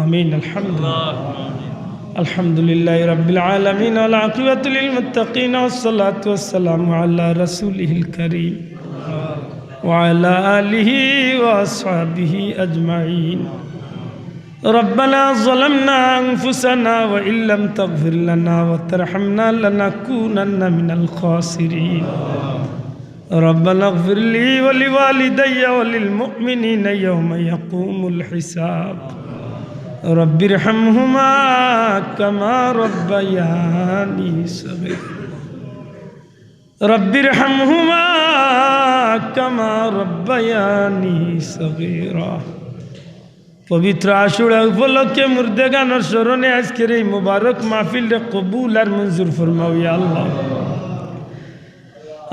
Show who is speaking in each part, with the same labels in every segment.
Speaker 1: آمين. الحمد لله رب العالمين والعاقبة للمتقين والصلاة والسلام على رسوله الكريم وعلى آله وأصحابه أجمعين. ربنا ظلمنا أنفسنا وإن لم تغفر لنا وترحمنا لنكونن من الخاسرين. ربنا اغفر لي ولوالدي وللمؤمنين يوم يقوم الحساب. رب ارحمهما كما ربياني صغيرا. رب ارحمهما كما ربياني صغيرا. পবিত্র আশুরা উপলক্ষে মুর্দেগানের স্মরণে আজকের এই মুবারক মাহফিলকে কবুল আর মঞ্জুর ফরমাও ইয়া আল্লাহ।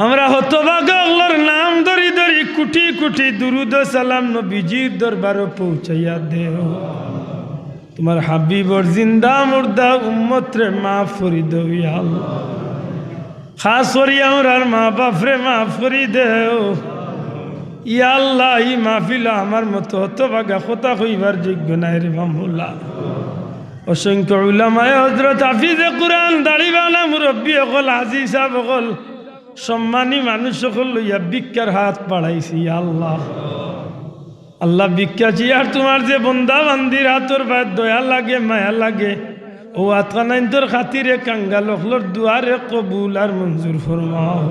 Speaker 1: আমরা হতভাগা আল্লাহর নাম ধরি ধরি কোটি কোটি দুরুদ সালাম নবীজির দরবারে পৌঁছাইয়া দেও। তোমার হাবিবর জিন্দা মুর্দা উম্মতরে মাফ করি দেও ইয়া আল্লাহ। খাস করি আমরার মা বাপরে মাফ করি দেও ইয়া আল্লাহ। এই মাহফিল আমার মতো হতভাগা কথা কইবার যোগ্য নাই রে মামুল্লাহ। অসংখ্য উলামায়ে হযরত হাফিজে কুরআন দাড়িওয়ালা মুরব্বী হল হাজী সাহেব হল সম্মানী মানুষ সকল লইয়া ভিক্ষার হাত বাড়াইছি আল্লাহ। আল্লাহ ভিক্ষা চিয়ার তোমার যে বন্দা বান্দির হাতর বাদ দয়া লাগে মায়া লাগে ও আতকানাইন তোর খাতিরে কাঙ্গাল হলর দুয়ারে কবুল আর মঞ্জুর ফরমাও।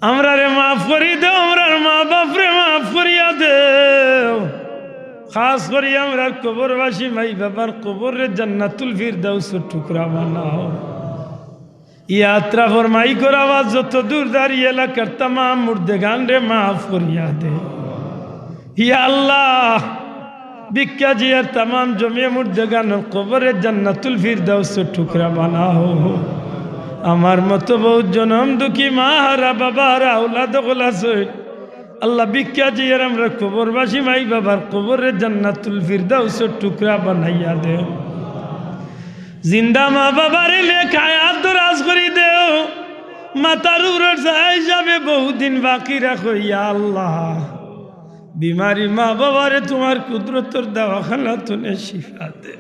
Speaker 1: আমরা রে মাফ করি দেও, আমরার মা বাপরে মাফ করিয়া দেও। খাস করি আমরা কবরবাসী মাই বাবার কবরে জান্নাতুল ফিরদাউসের টুকরা বানাও। यात्रा फरमाई कर आवाज যত দূর দাঁড়িয়ে এলাকার तमाम মুর্দেগান রে মাফ করিয়া দে ইয়া আল্লাহ। ভিক্ষা জিয়ার तमाम জমিয়ে মুর্দেগান কবরে জান্নাতুল ফিরদাউসের টুকরা বানাও। আমার মতো বহুত জনম দুঃখী মা হারা বাবা হারা আওলাদ গোলাসই আল্লাহ ভিক্ষা জিয়ার আমরা কবরবাসী মাই বাবার কবরে জান্নাতুল ফিরদাউসের টুকরা বানাইয়া দে। জিন্দা মা বাবারে লেখায়াত দরাজ করি দেও। মাতার উপর হিসাবে বহুদিন বাকি রাখো ইয়া আল্লাহ। বিমারি মা বাবারে তোমার কুদরতর দাওয়াখানা তুলে শিফা দে।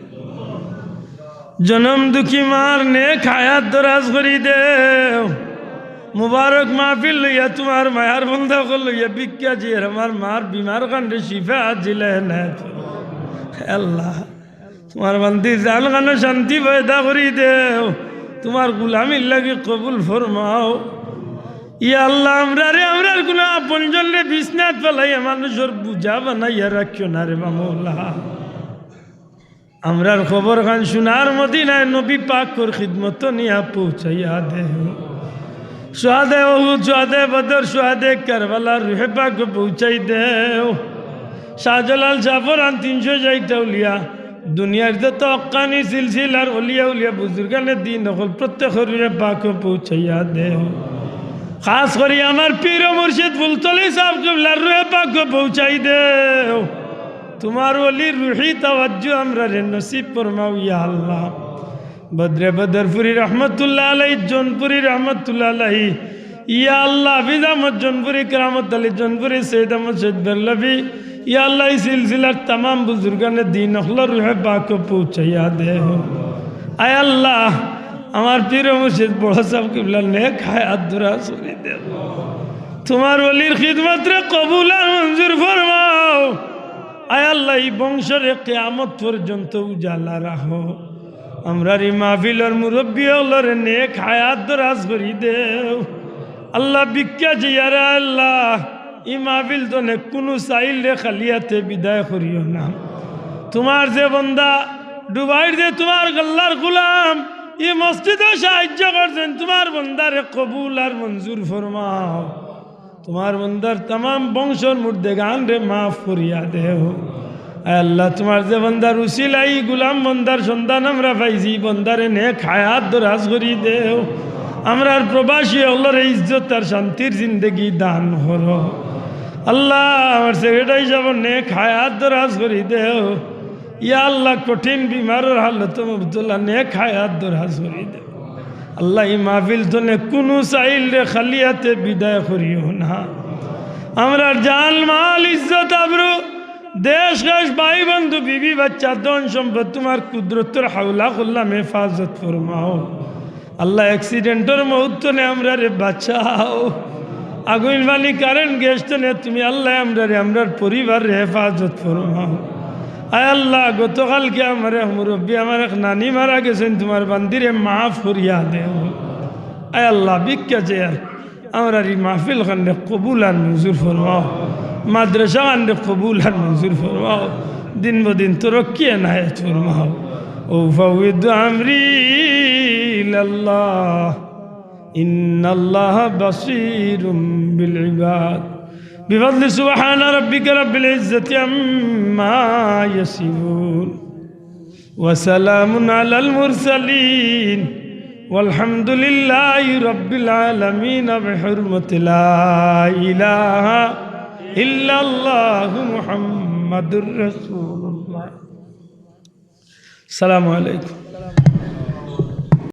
Speaker 1: জনম দুঃখী মার নেখায়াত দরাজ করি দেও। মুবারক মাহফিল লইয়া তোমার মায়ার বন্ধা কর লইয়া ভিক্ষা জিয়ার আমার মার বিমার কাণ্ডে শিফা জিলে না আল্লাহ। তোমার বান্দি জান গানো শান্তি পয়দা করি দেও। তোমার গুলামির লাগে কবুল ফরমাও ইয়া আল্লাহ। আমরার কোনো আপনজন রে বিছনাত ফেলাইয়া মানুষের বুঝা বানাইয়া রাখিও না রে মামলা। আমরার খবর খান সোনার মদিনায় নবী পাকর খিদমত নিয়া পৌঁছাইয়া দেও। সোহাদে উহুদ সোহাদে বদর সোহাদে কারবালার রুহে পাক পৌঁছাই দেও। শাহজালাল জাফরান 360 উলিয়া দুনিয়ার যত অক্কানি সিলসিলার অলিয়া উলিয়া বুজুর্গানের দিন হল প্রত্যেকের রুহে পাক পৌঁছাইয়া দেও। খাস করি আমার পীর মুর্শিদ ফুলতলি সাহেব কিবলার রুহে পাক পৌঁছাই দেও। তোমার ওলির রুহি তাওয়াজ্জু আমরা রে নসিব ফরমাও ইয়া আল্লাহ। বদরে বদরপুরি রহমতুল্লাহ আলাইহি জোনপুরি রহমতুল্লাহ আলাইহি ইয়া আল্লাহ। হাফিজ আহমদ জোনপুরি কেরামত আলী জোনপুরি সৈয়দ আহমদ সৈয়দ বেরলভি ইয়া আল্লাহ। এই সিলসিলার तमाम বুজুর্গানের দিন হলর রুহে পাক পৌঁছাইয়া দেও। আয় আল্লাহ আমার পীর মুর্শিদ বড় সাহেব কিবলা নেক হায়াত দরাজ করে দেও। তোমার ওলির খিদমত রে কবুল আর মঞ্জুর ফরমাও। আয় আল্লাহ এই বংশরে কিয়ামত পর্যন্ত উজালা রাখো। আমরার এই মাহফিলের মুরব্বী হলর নেক হায়াত দরাজ করে দেও আল্লাহ। ভিক্ষা জিয়ারা আল্লাহ এই মাহফিল তো নে কোনো চাইল রে খালিয়াতে বিদায় করিও না। তোমার যে বন্দা ডুবাইর যে তোমার গল্লার গোলাম এই মসজিদে সাহায্য করছেন তোমার বন্দারে কবুল আর মঞ্জুর ফরমাও। তোমার বন্দার तमाम বংশর মুর্দেগান রে মাফ করিয়া দেও। আল্লাহ তোমার যে বন্দার উসিলাই গোলাম বন্দার সন্তান আমরা পাইছি বন্দারে নেক হায়াত দরাজ করি দেও। আমরার প্রবাসী হলর ইজ্জত আর শান্তির জিন্দগি দান করো আল্লাহ। আমার সেক্রেটারি যাব নেক হায়াত দরাজ করি দেও ইয়া আল্লাহ। কঠিন বিমারের হালত মুবতলা নেক হায়াত দরাজ করি দেও আল্লাহ। এই মাহফিল তো নে কোনো চাইল রে খালিয়াতে বিদায় করিও না। আমরা জান মাল ইজ্জত আবরু দেশ গাছ ভাই বন্ধু বিবি বাচ্চা ধন সম্পদ তোমার কুদরতের হাওলা করলাম হেফাজত ফরমাও আল্লাহ অ্যাক্সিডেন্টের মুহূর্তে আমরা রে বাঁচাও আগুন বালি কারেন্ট গ্যাস নে তুমি আল্লাহ আমরা রে আমরার পরিবার রে হেফাজত ফরমাও আয় আল্লাহ গতকালকে আমার মুরব্বী আমার এক নানি মারা গেছেন তোমার বান্দিরে মাফ করিয়া দেও আয় আল্লাহ ভিক্ষা চেয়ার আমরা এই মাহফিল খানে কবুল আর মঞ্জুর ফরমাও মাদ্রাসা খানে কবুল আর মঞ্জুর ফরমাও দিন বদিন তরক্কি এনায়েত ফরমাও ও ফাউদ আমরি ইলাল্লাহ ইন্নাল্লাহ বাসীরুম বিল ইবাদ بفضل سبحان ربك رب العزة عما يصفون وسلام على المرسلين والحمد لله رب العالمين بحرمة لا إله إلا الله محمد رسول الله السلام عليكم